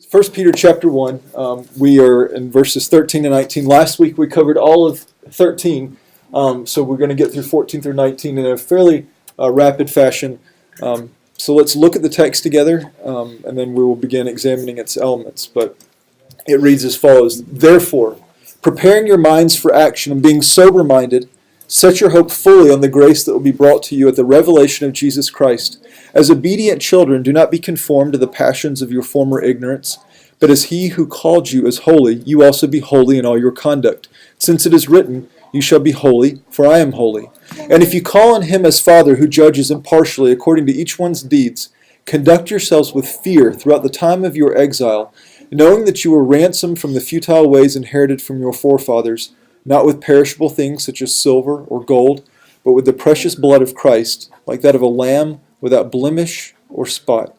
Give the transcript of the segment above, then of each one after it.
1 Peter chapter 1, we are in verses 13 and 19. Last week we covered all of 13, so we're going to get through 14 through 19 in a fairly rapid fashion. So let's look at the text together, and then we will begin examining its elements. But it reads as follows: Therefore, preparing your minds for action and being sober-minded, set your hope fully on the grace that will be brought to you at the revelation of Jesus Christ. As obedient children, do not be conformed to the passions of your former ignorance, but as he who called you is holy, you also be holy in all your conduct. Since it is written, you shall be holy, for I am holy. And if you call on him as Father who judges impartially according to each one's deeds, conduct yourselves with fear throughout the time of your exile, knowing that you were ransomed from the futile ways inherited from your forefathers, not with perishable things such as silver or gold, but with the precious blood of Christ, like that of a lamb without blemish or spot.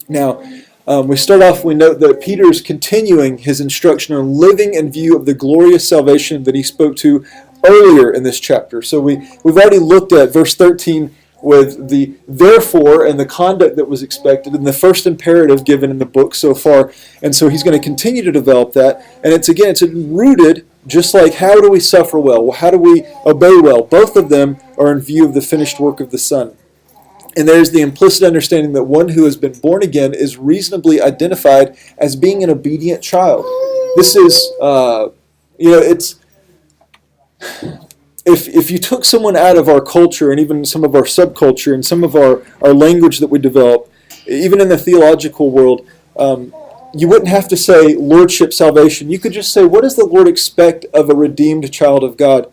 Now, we start off, we note that Peter is continuing his instruction on living in view of the glorious salvation that he spoke to earlier in this chapter. So we've already looked at verse 13 with the therefore and the conduct that was expected and the first imperative given in the book so far. And so he's going to continue to develop that. And it's rooted just like how do we suffer well? How do we obey well? Both of them are in view of the finished work of the Son. And there's the implicit understanding that one who has been born again is reasonably identified as being an obedient child. This is, it's... If you took someone out of our culture and even some of our subculture and some of our language that we develop, even in the theological world, you wouldn't have to say lordship salvation. You could just say, what does the Lord expect of a redeemed child of God?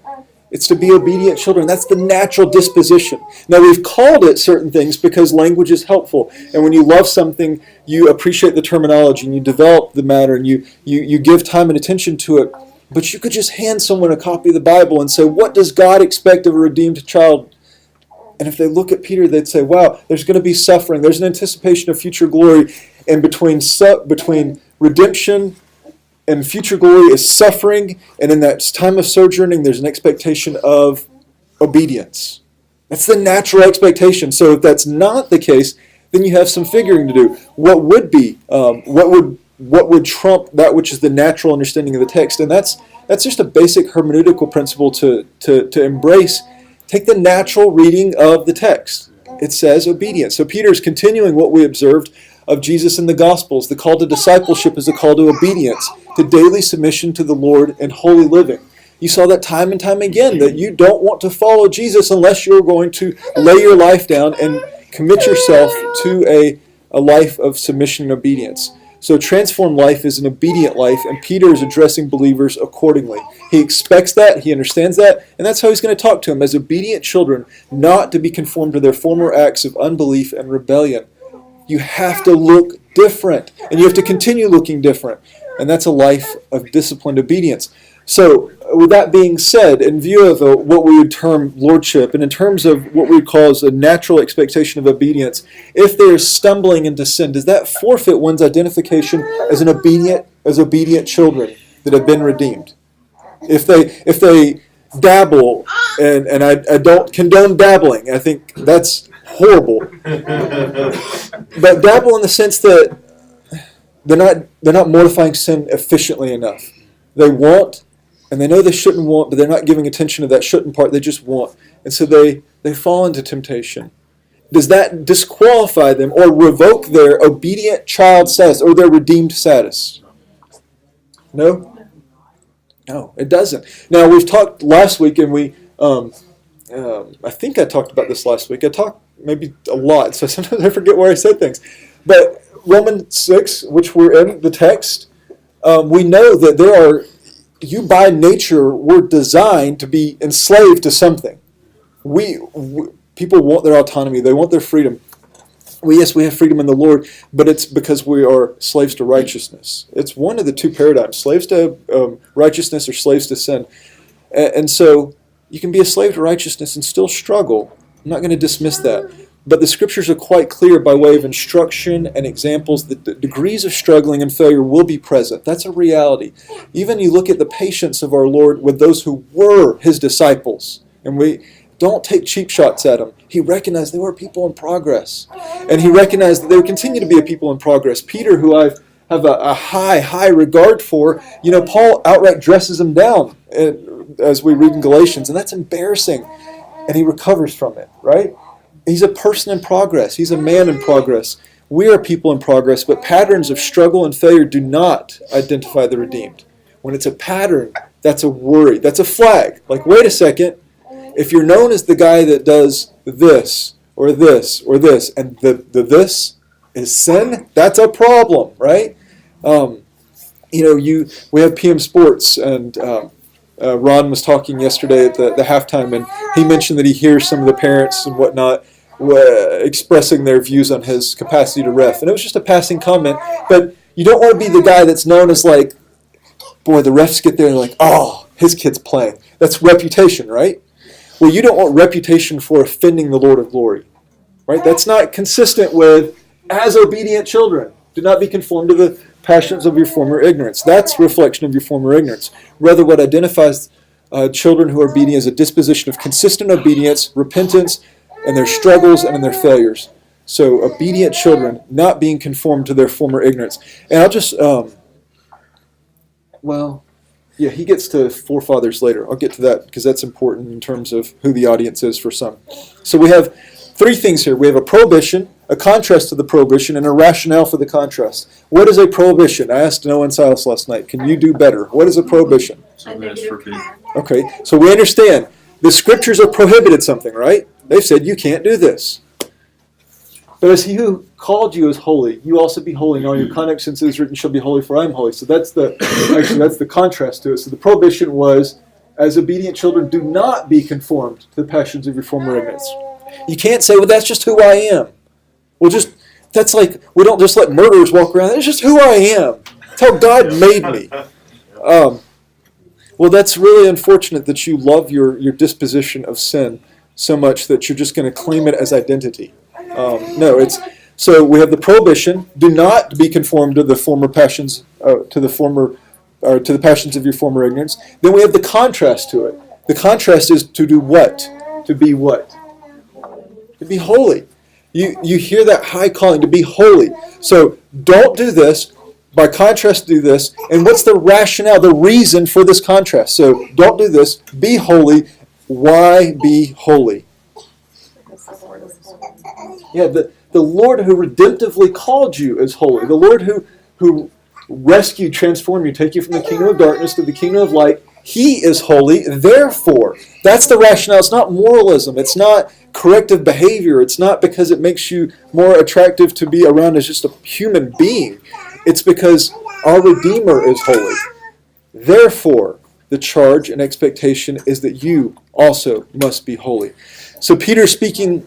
It's to be obedient children. That's the natural disposition. Now, we've called it certain things because language is helpful. And when you love something, you appreciate the terminology and you develop the matter and you give time and attention to it. But you could just hand someone a copy of the Bible and say, what does God expect of a redeemed child? And if they look at Peter, they'd say, wow, there's going to be suffering. There's an anticipation of future glory. And between redemption and future glory is suffering. And in that time of sojourning, there's an expectation of obedience. That's the natural expectation. So if that's not the case, then you have some figuring to do. What would be? What would trump that which is the natural understanding of the text? And that's just a basic hermeneutical principle to embrace. Take the natural reading of the text. It says obedience. So Peter is continuing what we observed of Jesus in the Gospels. The call to discipleship is a call to obedience, to daily submission to the Lord and holy living. You saw that time and time again, that you don't want to follow Jesus unless you're going to lay your life down and commit yourself to a life of submission and obedience. So transformed life is an obedient life, and Peter is addressing believers accordingly. He expects that, he understands that, and that's how he's going to talk to them as obedient children, not to be conformed to their former acts of unbelief and rebellion. You have to look different, and you have to continue looking different, and that's a life of disciplined obedience. So, with that being said, in view of what we would term lordship, and in terms of what we would call as a natural expectation of obedience, if they're stumbling into sin, does that forfeit one's identification as obedient children that have been redeemed? If they dabble, and I don't condone dabbling, I think that's horrible. But dabble in the sense that they're not mortifying sin efficiently enough. They want, and they know they shouldn't want, but they're not giving attention to that shouldn't part, they just want. And so they fall into temptation. Does that disqualify them or revoke their obedient child status or their redeemed status? No? No, it doesn't. Now, we've talked last week, and I think I talked about this last week. I talked maybe a lot, so sometimes I forget where I said things. But Romans 6, which we're in the text, we know that you by nature were designed to be enslaved to something. People want their autonomy. They want their freedom. We have freedom in the Lord, but it's because we are slaves to righteousness. It's one of the two paradigms, slaves to righteousness or slaves to sin. And so you can be a slave to righteousness and still struggle. I'm not going to dismiss that. But the Scriptures are quite clear by way of instruction and examples that the degrees of struggling and failure will be present. That's a reality. Even you look at the patience of our Lord with those who were His disciples. And Don't take cheap shots at them. He recognized they were people in progress. And he recognized that they would continue to be a people in progress. Peter, who I have a high regard for, Paul outright dresses him down as we read in Galatians, and that's embarrassing. And he recovers from it, right? He's a person in progress. He's a man in progress. We are people in progress, but patterns of struggle and failure do not identify the redeemed. When it's a pattern, that's a worry. That's a flag. Like, wait a second. If you're known as the guy that does this, or this, or this, and the this is sin, that's a problem, right? We have PM Sports, and Ron was talking yesterday at the halftime, and he mentioned that he hears some of the parents and whatnot expressing their views on his capacity to ref. And it was just a passing comment, but you don't want to be the guy that's known as like, boy, the refs get there and they're like, oh, his kid's playing. That's reputation, right? Well, you don't want reputation for offending the Lord of glory, right? That's not consistent with, as obedient children, do not be conformed to the passions of your former ignorance. That's reflection of your former ignorance. Rather, what identifies children who are obedient is a disposition of consistent obedience, repentance, and their struggles and in their failures. So, obedient children not being conformed to their former ignorance. And I'll just, he gets to forefathers later. I'll get to that because that's important in terms of who the audience is for some. So we have three things here. We have a prohibition, a contrast to the prohibition, and a rationale for the contrast. What is a prohibition? I asked Noah and Silas last night. Can you do better? What is a prohibition? Something that's forbidden. Okay, so we understand. The scriptures have prohibited something, right? They've said you can't do this. But as he who called you is holy, you also be holy in all your conduct, since it is written, shall be holy, for I am holy. So that's the contrast to it. So the prohibition was, as obedient children, do not be conformed to the passions of your former ignorance. You can't say, well, that's just who I am. That's like, we don't just let murderers walk around. That's just who I am. That's how God made me. Well, that's really unfortunate that you love your disposition of sin so much that you're just going to claim it as identity. So we have the prohibition: do not be conformed to the former passions, to the passions of your former ignorance. Then we have the contrast to it. The contrast is to do what? To be what? To be holy. You hear that high calling to be holy. So don't do this. By contrast, do this. And what's the rationale, the reason for this contrast? So don't do this. Be holy. Why be holy? Yeah, the Lord who redemptively called you is holy. The Lord who rescued, transformed you, take you from the kingdom of darkness to the kingdom of light, He is holy. Therefore, that's the rationale. It's not moralism. It's not corrective behavior. It's not because it makes you more attractive to be around as just a human being. It's because our Redeemer is holy. Therefore, the charge and expectation is that you also must be holy. So Peter's speaking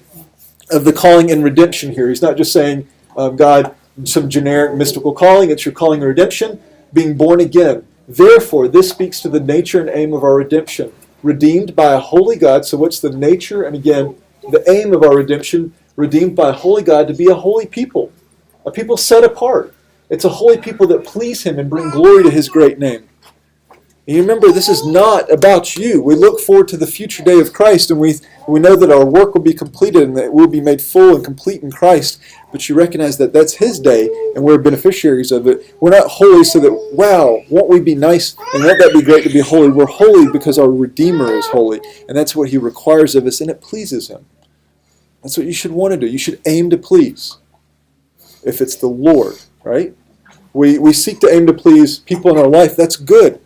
of the calling and redemption here. He's not just saying, God, some generic mystical calling. It's your calling and redemption, being born again. Therefore, this speaks to the nature and aim of our redemption. Redeemed by a holy God. So what's the nature and, again, the aim of our redemption? Redeemed by a holy God to be a holy people. A people set apart. It's a holy people that please Him and bring glory to His great name. And you remember, this is not about you. We look forward to the future day of Christ, and we know that our work will be completed and that we'll be made full and complete in Christ. But you recognize that that's His day, and we're beneficiaries of it. We're not holy so that, wow, won't we be nice, and won't that be great to be holy? We're holy because our Redeemer is holy, and that's what He requires of us, and it pleases Him. That's what you should want to do. You should aim to please, if it's the Lord, right? We seek to aim to please people in our life. That's good,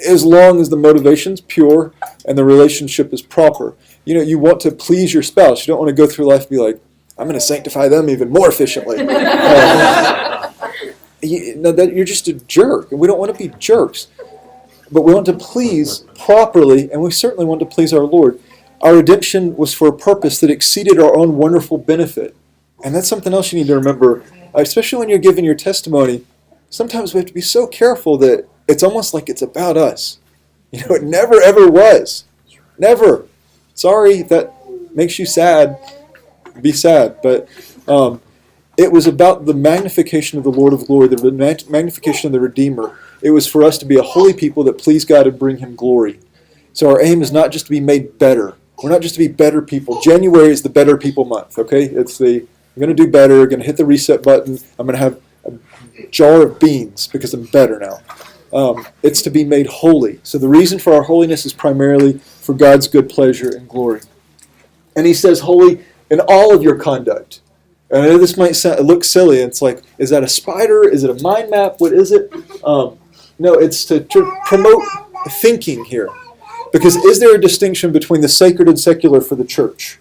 as long as the motivation's pure and the relationship is proper. You know, you want to please your spouse. You don't want to go through life and be like, I'm going to sanctify them even more efficiently. You're just a jerk, and we don't want to be jerks. But we want to please properly, and we certainly want to please our Lord. Our redemption was for a purpose that exceeded our own wonderful benefit. And that's something else you need to remember, especially when you're giving your testimony. Sometimes we have to be so careful that it's almost like it's about us. You know, it never ever was. Never. Sorry, that makes you sad. Be sad. But it was about the magnification of the Lord of glory, the magnification of the Redeemer. It was for us to be a holy people that please God and bring Him glory. So our aim is not just to be made better. We're not just to be better people. January is the better people month, okay? It's I'm going to do better, I'm going to hit the reset button, I'm going to have a jar of beans because I'm better now. It's to be made holy. So the reason for our holiness is primarily for God's good pleasure and glory. And he says holy in all of your conduct. And I know this might look silly. It's like, is that a spider? Is it a mind map? What is it? No, it's to promote thinking here. Because is there a distinction between the sacred and secular for the church?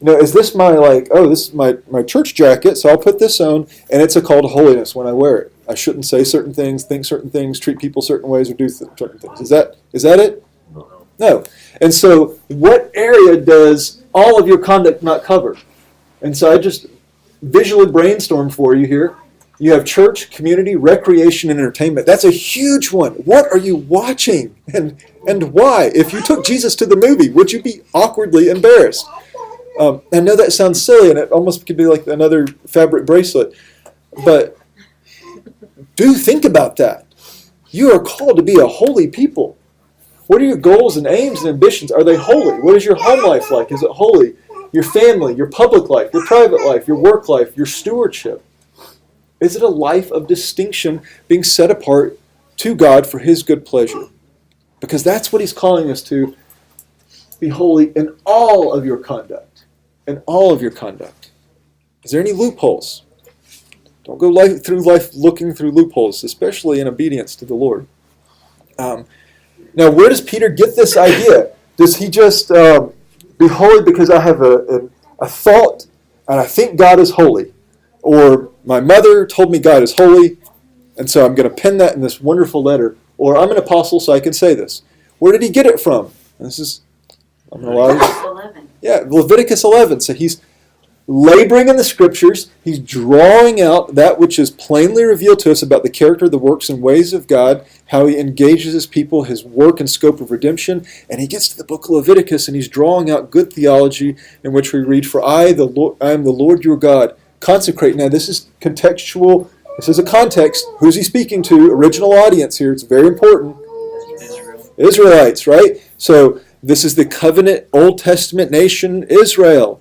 Is this this is my church jacket, so I'll put this on, and it's a call to holiness when I wear it. I shouldn't say certain things, think certain things, treat people certain ways, or do certain things. Is that it? No. And so what area does all of your conduct not cover? And so I just visually brainstormed for you here. You have church, community, recreation, and entertainment. That's a huge one. What are you watching? And why? If you took Jesus to the movie, would you be awkwardly embarrassed? I know that sounds silly, and it almost could be like another fabric bracelet. But do think about that. You are called to be a holy people. What are your goals and aims and ambitions? Are they holy? What is your home life like? Is it holy? Your family, your public life, your private life, your work life, your stewardship. Is it a life of distinction being set apart to God for His good pleasure? Because that's what He's calling us to. Be holy in all of your conduct. In all of your conduct. Is there any loopholes? Don't go through life looking through loopholes, especially in obedience to the Lord. Now, where does Peter get this idea? Does he just be holy because I have a thought and I think God is holy? Or my mother told me God is holy, and so I'm going to pen that in this wonderful letter. Or I'm an apostle, so I can say this. Where did he get it from? I'm going to allow you. 11. Yeah, Leviticus 11. So he's laboring in the Scriptures. He's drawing out that which is plainly revealed to us about the character, the works, and ways of God, how He engages His people, His work and scope of redemption. And he gets to the book of Leviticus, and he's drawing out good theology in which we read, "For I am the Lord your God. Consecrate." Now, this is contextual. This is a context. Who's he speaking to? Original audience here. It's very important. Israelites, right? So this is the covenant Old Testament nation, Israel.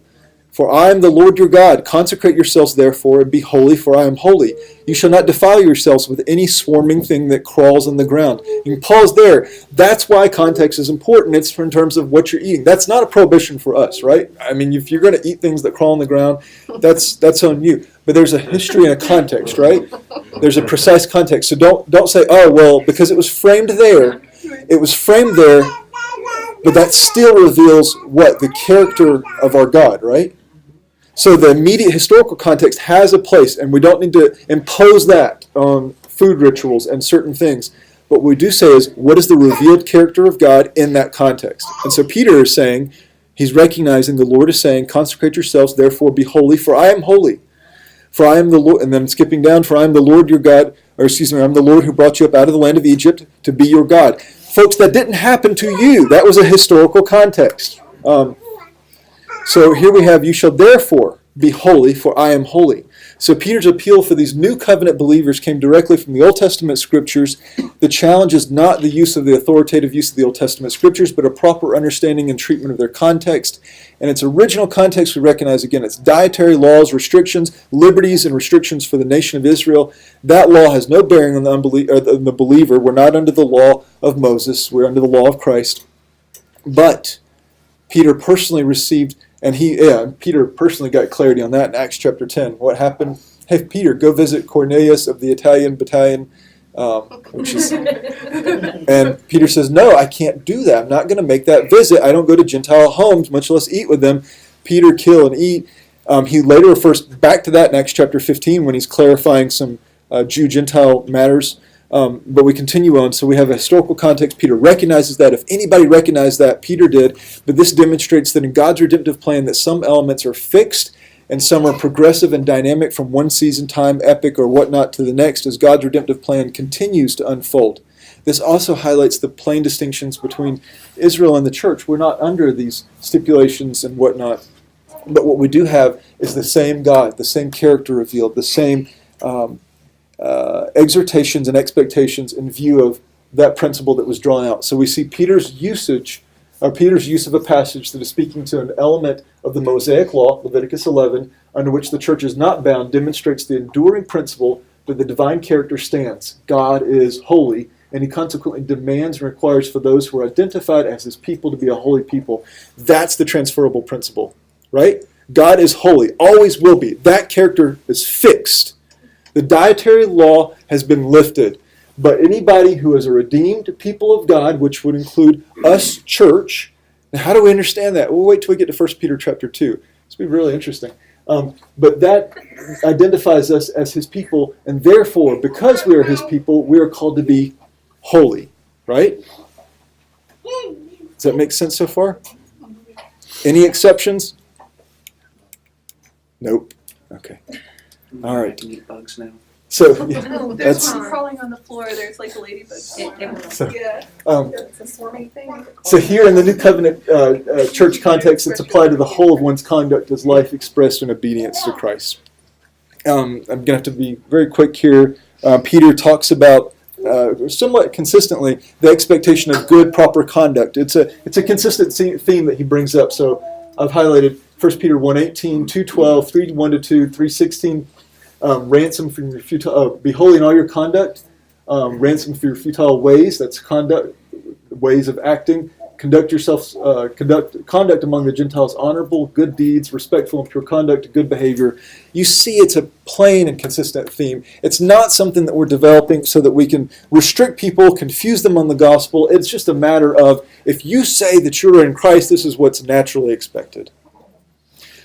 "For I am the Lord your God. Consecrate yourselves therefore and be holy, for I am holy. You shall not defile yourselves with any swarming thing that crawls on the ground." You can pause there. That's why context is important. It's in terms of what you're eating. That's not a prohibition for us, right? I mean, if you're going to eat things that crawl on the ground, that's on you. But there's a history and a context, right? There's a precise context. So don't say, "Oh, well, because it was framed there." It was framed there, but that still reveals what? The character of our God, right? So the immediate historical context has a place, and we don't need to impose that on food rituals and certain things. But what we do say is, what is the revealed character of God in that context? And so Peter is saying, he's recognizing the Lord is saying, "Consecrate yourselves, therefore be holy, for I am holy. For I am the Lord," and then skipping down, "For I am the Lord your God," I'm the Lord who brought you up out of the land of Egypt to be your God. Folks, that didn't happen to you. That was a historical context. So here we have, "You shall therefore be holy, for I am holy." So Peter's appeal for these new covenant believers came directly from the Old Testament Scriptures. The challenge is not the authoritative use of the Old Testament Scriptures, but a proper understanding and treatment of their context. And its original context, we recognize again, it's dietary laws, restrictions, liberties, and restrictions for the nation of Israel. That law has no bearing on the believer. We're not under the law of Moses. We're under the law of Christ. But Peter personally received, Peter personally got clarity on that in Acts chapter 10. What happened? "Hey, Peter, go visit Cornelius of the Italian battalion." And Peter says, "No, I can't do that. I'm not going to make that visit. I don't go to Gentile homes, much less eat with them." Peter, kill and eat. He later refers back to that in Acts chapter 15 when he's clarifying some Jew-Gentile matters. But we continue on. So we have a historical context. Peter recognizes that. If anybody recognized that, Peter did. But this demonstrates that in God's redemptive plan that some elements are fixed and some are progressive and dynamic from one season, time, epic, or whatnot to the next as God's redemptive plan continues to unfold. This also highlights the plain distinctions between Israel and the church. We're not under these stipulations and whatnot. But what we do have is the same God, the same character revealed, the same exhortations and expectations in view of that principle that was drawn out. So we see Peter's usage Peter's use of a passage that is speaking to an element of the Mosaic law, Leviticus 11, under which the church is not bound, demonstrates the enduring principle that the divine character stands. God is holy, and he consequently demands and requires for those who are identified as his people to be a holy people. That's the transferable principle, right? God is holy, always will be. That character is fixed. The dietary law has been lifted. But anybody who is a redeemed people of God, which would include us, church, now how do we understand that? We'll wait till we get to 1 Peter chapter 2. It's going to be really interesting. But that identifies us as his people, and therefore, because we are his people, we are called to be holy, right? Does that make sense so far? Any exceptions? Nope. Okay. All right. Can eat bugs now. So yeah, No, that's there's one crawling on the floor. There's like a ladybug. so, Yeah. It's a swarming thing. so here in the New Covenant church context, it's applied to the whole of one's conduct as life expressed in obedience to Christ. I'm going to have to be very quick here. Peter talks about somewhat consistently the expectation of good, proper conduct. It's a consistent theme that he brings up. So I've highlighted 1 Peter 1:18, 2:12, 3:1-2, 3:16. Ransom from your futile, be holy in all your conduct. Ransom for your futile ways. That's conduct, ways of acting. Conduct among the Gentiles honorable, good deeds, respectful and pure conduct, good behavior. You see, it's a plain and consistent theme. It's not something that we're developing so that we can restrict people, confuse them on the gospel. It's just a matter of, if you say that you're in Christ, this is what's naturally expected.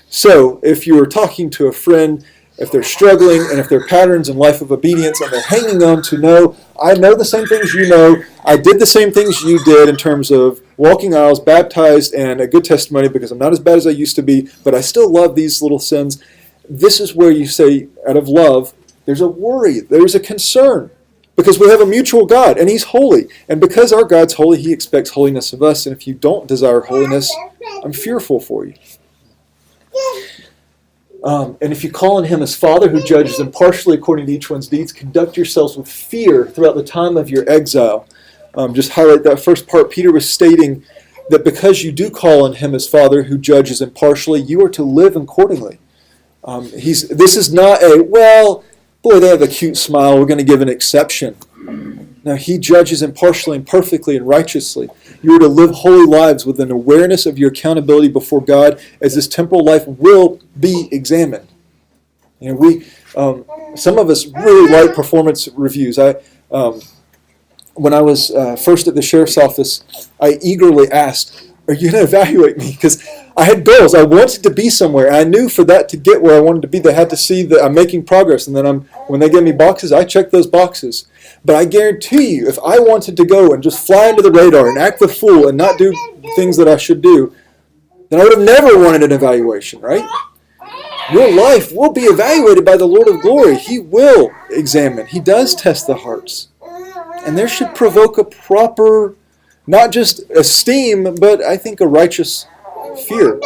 So, if you're talking to a friend, if they're struggling, and if they're patterns in life of obedience, and they're hanging on to, no, I know the same things you know, I did the same things you did in terms of walking aisles, baptized, and a good testimony because I'm not as bad as I used to be, but I still love these little sins. This is where you say, out of love, there's a worry, there's a concern, because we have a mutual God, and he's holy. And because our God's holy, he expects holiness of us, and if you don't desire holiness, I'm fearful for you. And if you call on him as Father who judges impartially according to each one's deeds, conduct yourselves with fear throughout the time of your exile. Just highlight that first part. Peter was stating that because you do call on him as Father who judges impartially, you are to live accordingly. This is not a, well, boy, they have a cute smile, we're going to give an exception. Now, he judges impartially and perfectly and righteously. You are to live holy lives with an awareness of your accountability before God, as this temporal life will be examined. You know, some of us really like performance reviews. When I was first at the sheriff's office, I eagerly asked, "Are you going to evaluate me?" Because I had goals. I wanted to be somewhere. I knew for that to get where I wanted to be, they had to see that I'm making progress. And then when they gave me boxes, I checked those boxes. But I guarantee you, if I wanted to go and just fly under the radar and act the fool and not do things that I should do, then I would have never wanted an evaluation, right? Your life will be evaluated by the Lord of glory. He will examine. He does test the hearts. And there should provoke a proper, not just esteem, but I think a righteous fear.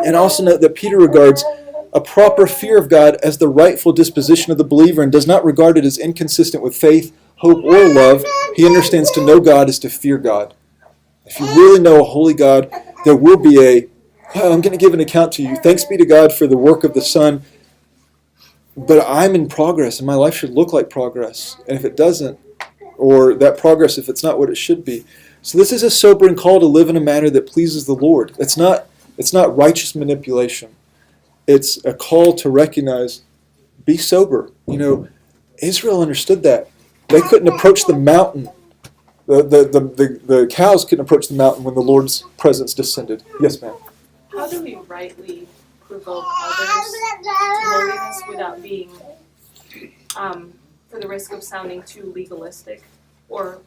And also note that Peter regards a proper fear of God as the rightful disposition of the believer and does not regard it as inconsistent with faith, hope, or love. He understands to know God is to fear God. If you really know a holy God, there will be I'm going to give an account to you. Thanks be to God for the work of the Son, but I'm in progress, and my life should look like progress. And if it doesn't, or that progress, if it's not what it should be. So this is a sobering call to live in a manner that pleases the Lord. It's not righteous manipulation. It's a call to recognize, be sober. You know, Israel understood that. They couldn't approach the mountain. The cows couldn't approach the mountain when the Lord's presence descended. Yes, ma'am. How do we rightly provoke others to holiness without being, for the risk of sounding too legalistic or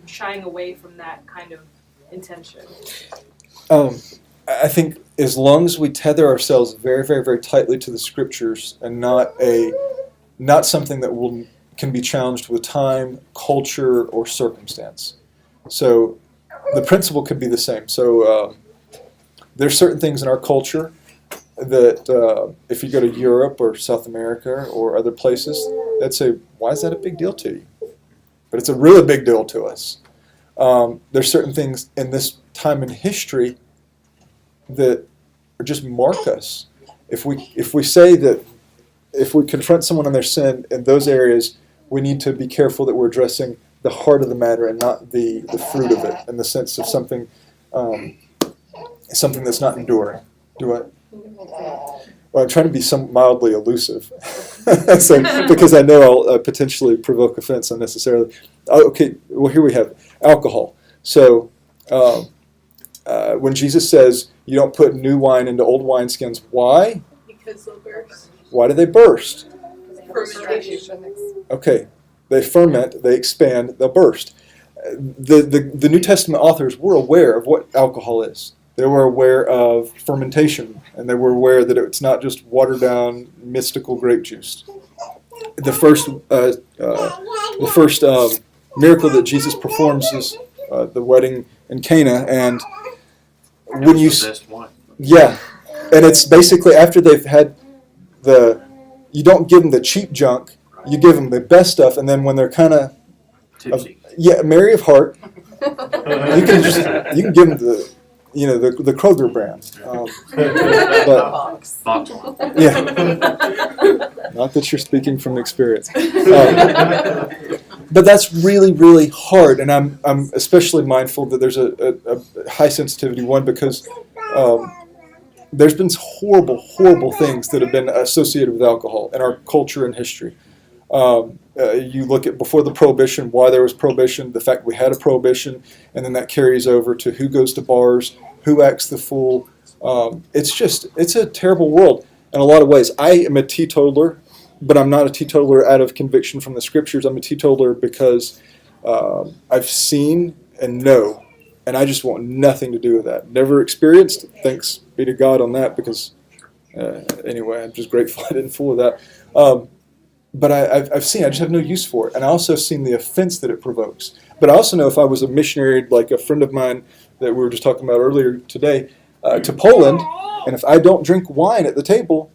shying away from that kind of intention? I think as long as we tether ourselves very, very, very tightly to the Scriptures and not something that can be challenged with time, culture, or circumstance. So the principle could be the same. So there's certain things in our culture that if you go to Europe or South America or other places, they'd say, why is that a big deal to you? But it's a really big deal to us. There's certain things in this time in history that just mark us. If we say that, if we confront someone on their sin in those areas, we need to be careful that we're addressing the heart of the matter and not the fruit of it, in the sense of something that's not enduring. Do I? Well, I'm trying to be mildly elusive, because I know I'll potentially provoke offense unnecessarily. Okay, well, here we have alcohol. So when Jesus says you don't put new wine into old wineskins, why? Because they'll burst. Why do they burst? Fermentation. Okay, they ferment, they expand, they'll burst. The New Testament authors were aware of what alcohol is. They were aware of fermentation, and they were aware that it's not just watered down mystical grape juice. The first miracle that Jesus performs is the wedding in Cana, and when you yeah, and it's basically after they've had you don't give them the cheap junk, you give them the best stuff, and then when they're kind of merry of heart, you can give them the Kroger brand. But yeah, not that you're speaking from experience. But that's really, really hard, and I'm especially mindful that there's a high sensitivity one, because there's been horrible, horrible things that have been associated with alcohol in our culture and history. You look at before the Prohibition, why there was Prohibition, the fact we had a Prohibition, and then that carries over to who goes to bars, who acts the fool. It's a terrible world in a lot of ways. I am a teetotaler, but I'm not a teetotaler out of conviction from the Scriptures. I'm a teetotaler because I've seen and know, and I just want nothing to do with that. Never experienced, thanks be to God on that, because anyway, I'm just grateful I didn't fool with that. But I've seen, I just have no use for it. And I also have seen the offense that it provokes. But I also know if I was a missionary, like a friend of mine that we were just talking about earlier today, to Poland, and if I don't drink wine at the table,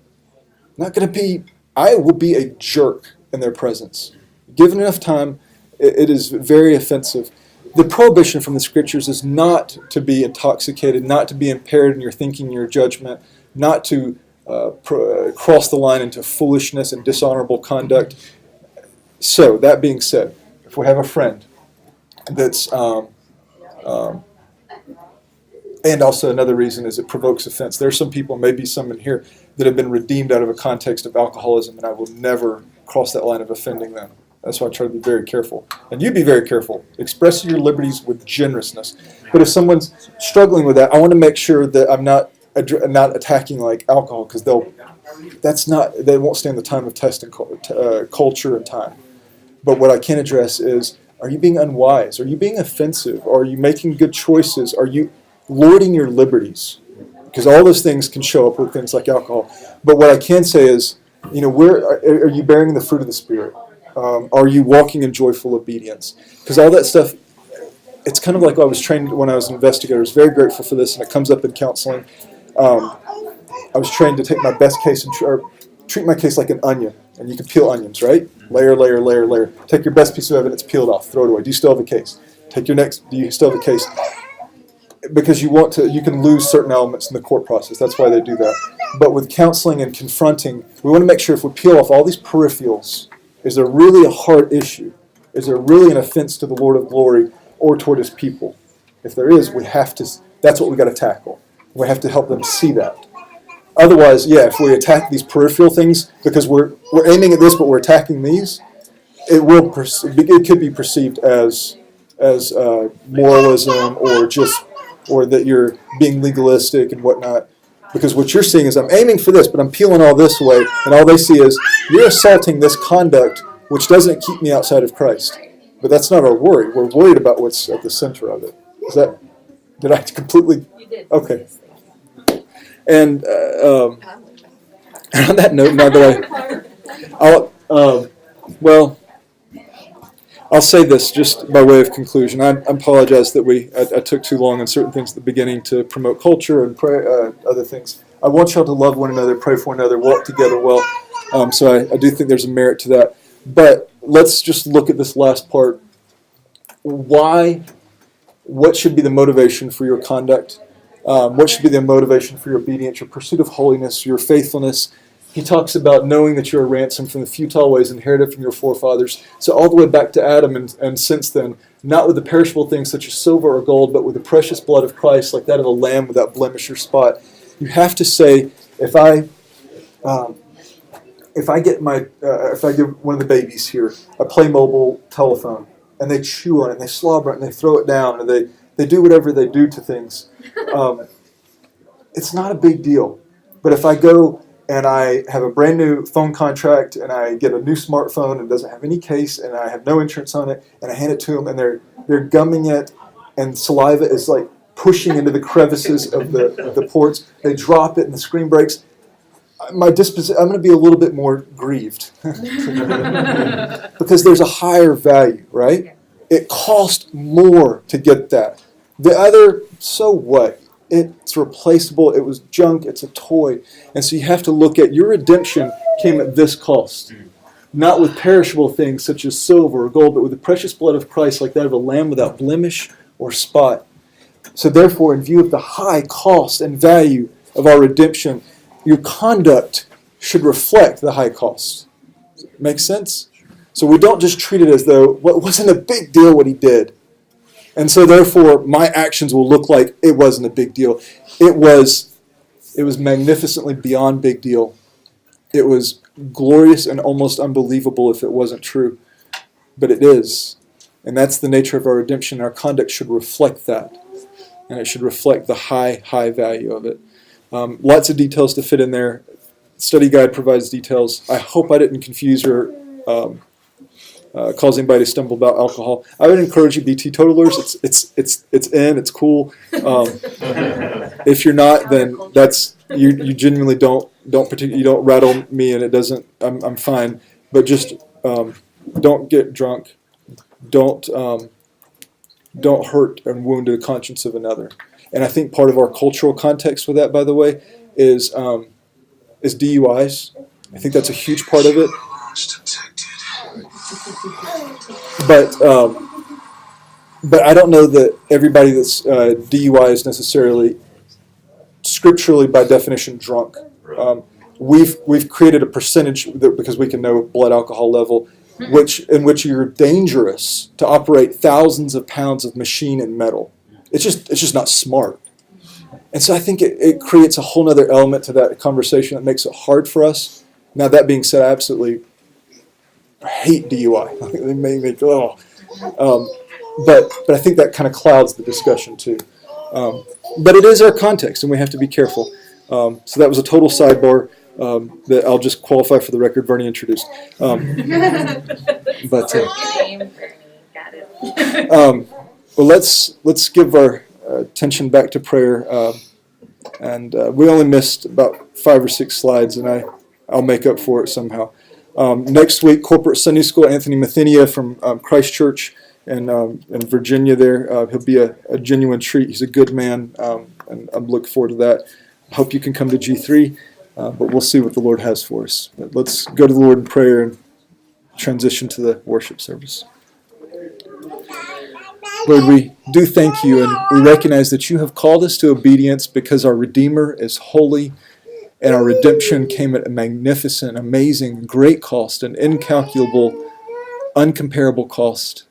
I will be a jerk in their presence. Given enough time, it is very offensive. The prohibition from the Scriptures is not to be intoxicated, not to be impaired in your thinking, your judgment, not to cross the line into foolishness and dishonorable conduct. So, that being said, if we have a friend that's, and also another reason is it provokes offense. There are some people, maybe some in here, that have been redeemed out of a context of alcoholism, and I will never cross that line of offending them. That's why I try to be very careful. And you be very careful. Express your liberties with generousness. But if someone's struggling with that, I want to make sure that I'm not attacking like alcohol, because they won't stand the time of testing culture and time. But what I can address is, are you being unwise? Are you being offensive? Are you making good choices? Are you lording your liberties? Because all those things can show up with things like alcohol. But what I can say is, are you bearing the fruit of the Spirit? Are you walking in joyful obedience? Because all that stuff, it's kind of like I was trained when I was an investigator. I was very grateful for this, and it comes up in counseling. I was trained to take my best case and treat my case like an onion. And you can peel onions, right? Layer, layer, layer, layer. Take your best piece of evidence, peel it off, throw it away. Do you still have a case? Take your next, do you still have a case? Because you can lose certain elements in the court process. That's why they do that. But with counseling and confronting, we want to make sure if we peel off all these peripherals, is there really a heart issue? Is there really an offense to the Lord of glory or toward His people? If there is, that's what we got to tackle. We have to help them see that. Otherwise, if we attack these peripheral things because we're aiming at this, but we're attacking these, it could be perceived as moralism or that you're being legalistic and whatnot. Because what you're seeing is I'm aiming for this, but I'm peeling all this away, and all they see is you're assaulting this conduct, which doesn't keep me outside of Christ. But that's not our worry. We're worried about what's at the center of it. Did I completely? You did. Okay. And on that note, now that I'll say this just by way of conclusion. I apologize that I took too long on certain things at the beginning to promote culture and pray, other things. I want y'all to love one another, pray for one another, walk together well. So I do think there's a merit to that. But let's just look at this last part. Why what should be the motivation for your conduct? What should be the motivation for your obedience, your pursuit of holiness, your faithfulness? He talks about knowing that you're a ransom from the futile ways inherited from your forefathers. So all the way back to Adam and since then, not with the perishable things such as silver or gold, but with the precious blood of Christ, like that of a lamb without blemish or spot. You have to say, if I give one of the babies here a Playmobil telephone, and they chew on it, and they slobber it, and they throw it down, and they do whatever they do to things, it's not a big deal. But if I go and I have a brand new phone contract, and I get a new smartphone, and it doesn't have any case, and I have no insurance on it, and I hand it to them, and they're gumming it, and saliva is like pushing into the crevices of the ports, they drop it, and the screen breaks. I'm going to be a little bit more grieved because there's a higher value, right? It cost more to get that. The other, so what? It's replaceable. It was junk. It's a toy. And so you have to look at your redemption came at this cost. Not with perishable things such as silver or gold, but with the precious blood of Christ, like that of a lamb without blemish or spot. So therefore, in view of the high cost and value of our redemption, your conduct should reflect the high cost. Make sense? So we don't just treat it as though, well, it wasn't a big deal what he did. And so therefore, my actions will look like it wasn't a big deal. It was magnificently beyond big deal. It was glorious and almost unbelievable if it wasn't true. But it is. And that's the nature of our redemption. Our conduct should reflect that. And it should reflect the high, high value of it. Lots of details to fit in there. Study guide provides details. I hope I didn't confuse or cause anybody to stumble about alcohol. I would encourage you to be teetotalers. It's cool. If you're not, then that's you genuinely don't rattle me, and it doesn't. I'm fine. But just don't get drunk. Don't hurt and wound the conscience of another. And I think part of our cultural context with that, by the way, is DUIs. I think that's a huge part of it. But I don't know that everybody that's DUI is necessarily scripturally, by definition, drunk. We've created a percentage because we can know blood alcohol level, in which you're dangerous to operate thousands of pounds of machine and metal. It's just not smart. And so I think it creates a whole other element to that conversation that makes it hard for us. Now, that being said, I absolutely hate DUI. They make me go, but I think that kind of clouds the discussion too. But it is our context, and we have to be careful. So that was a total sidebar that I'll just qualify for the record. Bernie introduced. Well, let's give our attention back to prayer. And we only missed about 5 or 6 slides, and I'll make up for it somehow. Next week, corporate Sunday school. Anthony Mathenia from Christ Church in Virginia. There, he'll be a genuine treat. He's a good man, and I'm looking forward to that. I hope you can come to G3, but we'll see what the Lord has for us. But let's go to the Lord in prayer and transition to the worship service. Lord, we do thank you, and we recognize that you have called us to obedience because our Redeemer is holy, and our redemption came at a magnificent, amazing, great cost, an incalculable, uncomparable cost.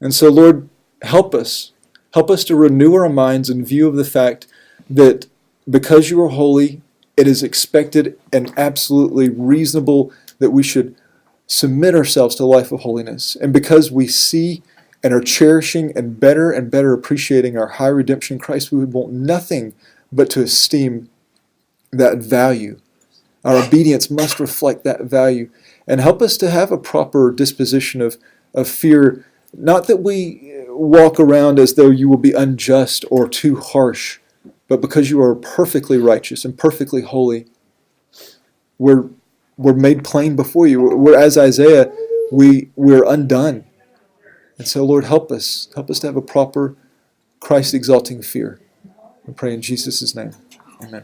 And so, Lord, help us. Help us to renew our minds in view of the fact that because you are holy, it is expected and absolutely reasonable that we should submit ourselves to a life of holiness. And because we see and are cherishing and better appreciating our high redemption in Christ, we would want nothing but to esteem that value. Our obedience must reflect that value. And help us to have a proper disposition of fear, not that we walk around as though you will be unjust or too harsh, but because you are perfectly righteous and perfectly holy, we're made plain before you. We're, as Isaiah, we're undone. And so, Lord, help us to have a proper Christ-exalting fear. We pray in Jesus' name. Amen.